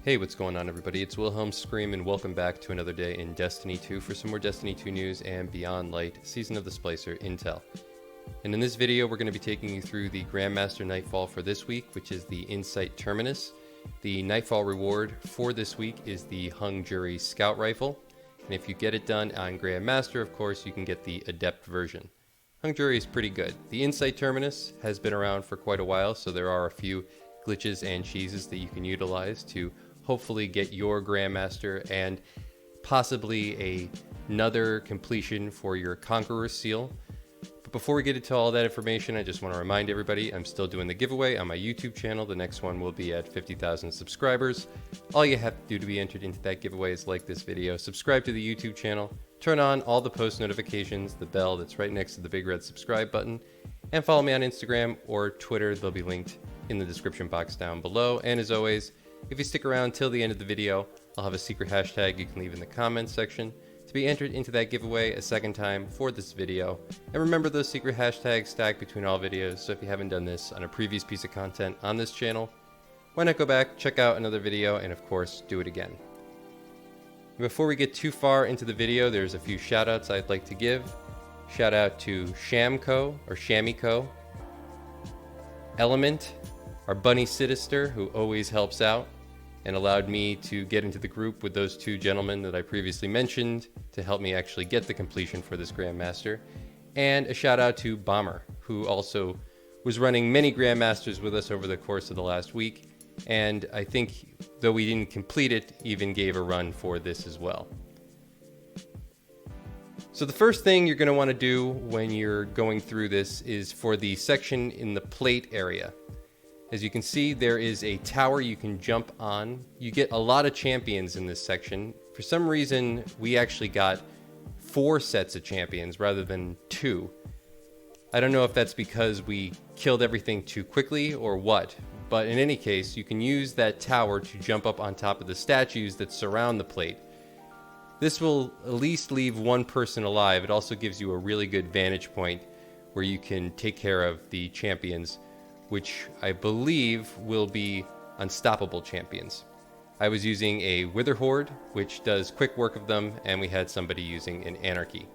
Hey, what's going on everybody? It's Wilhelm Scream and welcome back to another day in Destiny 2 for some more Destiny 2 news and Beyond Light Season of the Splicer intel. And in this video we're going to be taking you through the Grandmaster Nightfall for this week, which is the Insight Terminus. The Nightfall reward for this week is the Hung Jury Scout Rifle, and if you get it done on Grandmaster, of course, you can get the Adept version. Hung Jury is pretty good. The Insight Terminus has been around for quite a while, so there are a few glitches and cheeses that you can utilize to hopefully get your Grandmaster and possibly another completion for your Conqueror seal. But before we get into all that information, I just want to remind everybody I'm still doing the giveaway on my YouTube channel. The next one will be at 50,000 subscribers. All you have to do to be entered into that giveaway is like this video, subscribe to the YouTube channel, turn on all the post notifications, the bell that's right next to the big red subscribe button, and follow me on Instagram or Twitter. They'll be linked in the description box down below. And as always, if you stick around till the end of the video, I'll have a secret hashtag you can leave in the comments section to be entered into that giveaway a second time for this video. And remember, those secret hashtags stack between all videos, so if you haven't done this on a previous piece of content on this channel, why not go back, check out another video, and of course, do it again. Before we get too far into the video, there's a few shoutouts I'd like to give. Shout out to Shamco, or Shamiko, Element, our bunny Sinister, who always helps out and allowed me to get into the group with those two gentlemen that I previously mentioned to help me actually get the completion for this Grandmaster. And a shout out to Bomber, who also was running many Grandmasters with us over the course of the last week, and I think, though we didn't complete it, even gave a run for this as well. So the first thing you're going to want to do when you're going through this is for the section in the plate area. As you can see, there is a tower you can jump on. You get a lot of champions in this section. For some reason, we actually got 4 sets of champions rather than 2. I don't know if that's because we killed everything too quickly or what, but in any case, you can use that tower to jump up on top of the statues that surround the plate. This will at least leave one person alive. It also gives you a really good vantage point where you can take care of the champions, which I believe will be unstoppable champions. I was using a Wither Horde, which does quick work of them, and we had somebody using an Anarchy.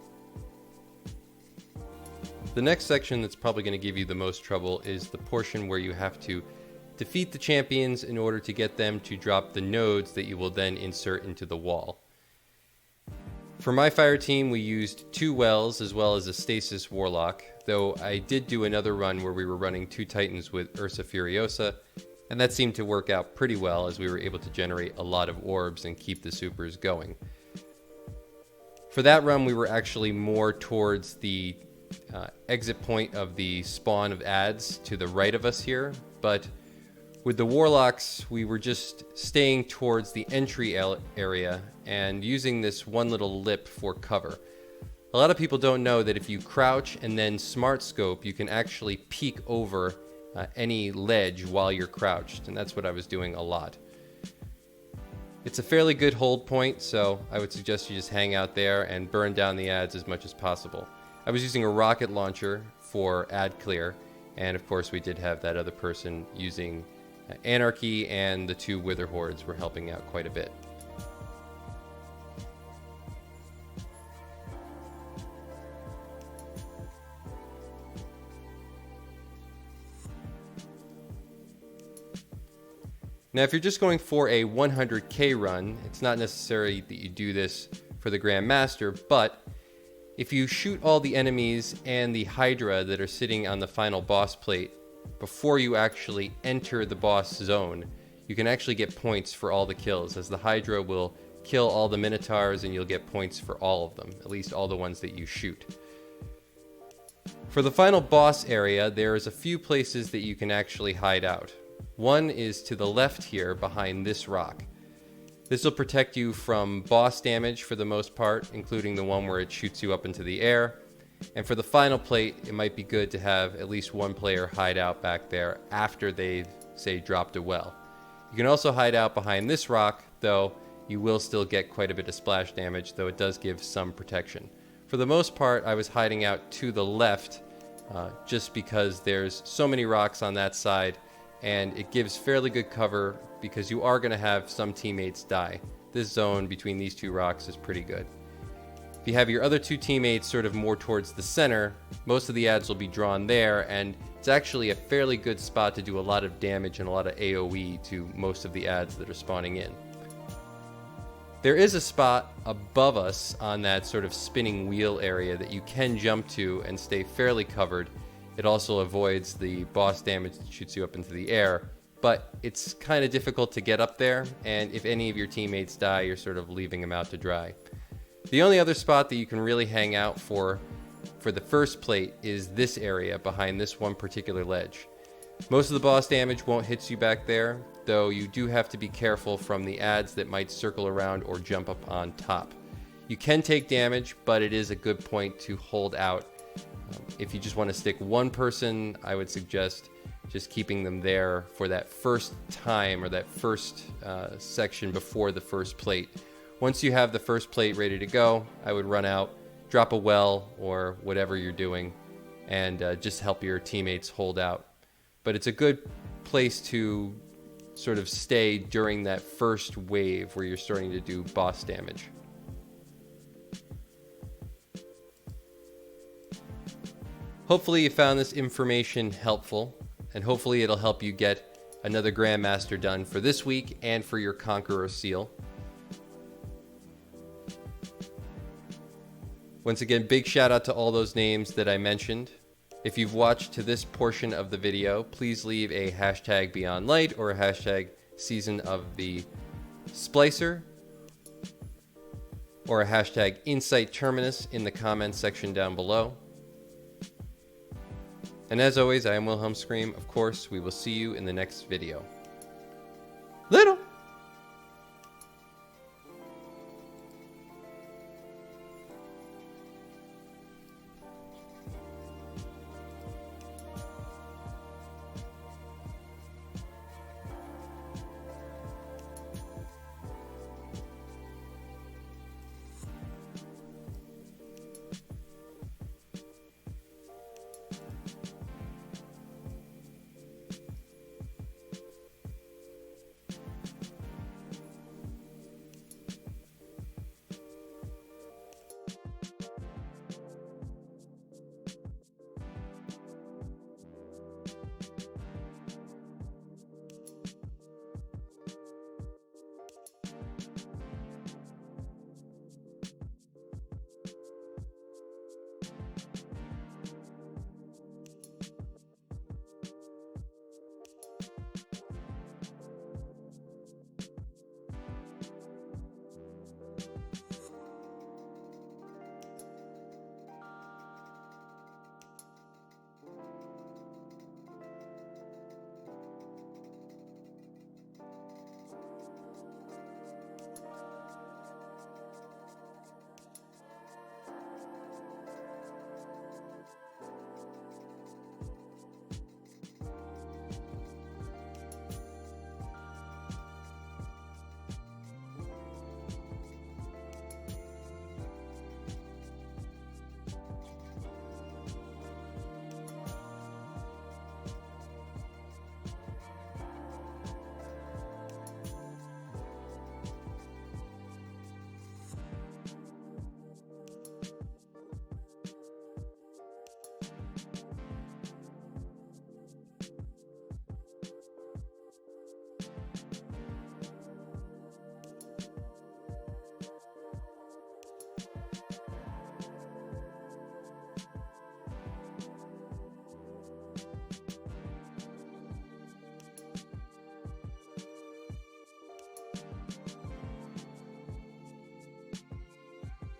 The next section that's probably going to give you the most trouble is the portion where you have to defeat the champions in order to get them to drop the nodes that you will then insert into the wall. For my fire team, we used 2 wells as well as a stasis warlock, though I did do another run where we were running 2 titans with Ursa Furiosa, and that seemed to work out pretty well as we were able to generate a lot of orbs and keep the supers going. For that run, we were actually more towards the exit point of the spawn of adds to the right of us here, but with the warlocks, we were just staying towards the entry area and using this one little lip for cover. A lot of people don't know that if you crouch and then smart scope, you can actually peek over any ledge while you're crouched, and that's what I was doing a lot. It's a fairly good hold point, so I would suggest you just hang out there and burn down the adds as much as possible. I was using a rocket launcher for ad clear, and of course we did have that other person using Anarchy, and the 2 Wither Hordes were helping out quite a bit. Now, if you're just going for a 100k run, it's not necessary that you do this for the Grandmaster, but if you shoot all the enemies and the Hydra that are sitting on the final boss plate before you actually enter the boss zone, you can actually get points for all the kills, as the Hydra will kill all the Minotaurs and you'll get points for all of them, at least all the ones that you shoot. For the final boss area, there's a few places that you can actually hide out. One is to the left here behind this rock. This will protect you from boss damage for the most part, including the one where it shoots you up into the air. And for the final plate, it might be good to have at least one player hide out back there after they've, say, dropped a well. You can also hide out behind this rock, though you will still get quite a bit of splash damage, though it does give some protection. For the most part, I was hiding out to the left just because there's so many rocks on that side and it gives fairly good cover because you are going to have some teammates die. This zone between these two rocks is pretty good. If you have your other two teammates sort of more towards the center, most of the adds will be drawn there, and it's actually a fairly good spot to do a lot of damage and a lot of AoE to most of the adds that are spawning in. There is a spot above us on that sort of spinning wheel area that you can jump to and stay fairly covered. It also avoids the boss damage that shoots you up into the air, but it's kind of difficult to get up there, and if any of your teammates die, you're sort of leaving them out to dry. The only other spot that you can really hang out for the first plate is this area behind this one particular ledge. Most of the boss damage won't hit you back there, though you do have to be careful from the adds that might circle around or jump up on top. You can take damage, but it is a good point to hold out. If you just want to stick one person, I would suggest just keeping them there for that first time or that first section before the first plate. Once you have the first plate ready to go, I would run out, drop a well or whatever you're doing, and just help your teammates hold out. But it's a good place to sort of stay during that first wave where you're starting to do boss damage. Hopefully you found this information helpful, and hopefully it'll help you get another Grandmaster done for this week and for your Conqueror seal. Once again, big shout out to all those names that I mentioned. If you've watched to this portion of the video, please leave a hashtag Beyond Light or a hashtag Season of the Splicer or a hashtag Insight Terminus in the comments section down below. And as always, I am Wilhelm Scream. Of course, we will see you in the next video.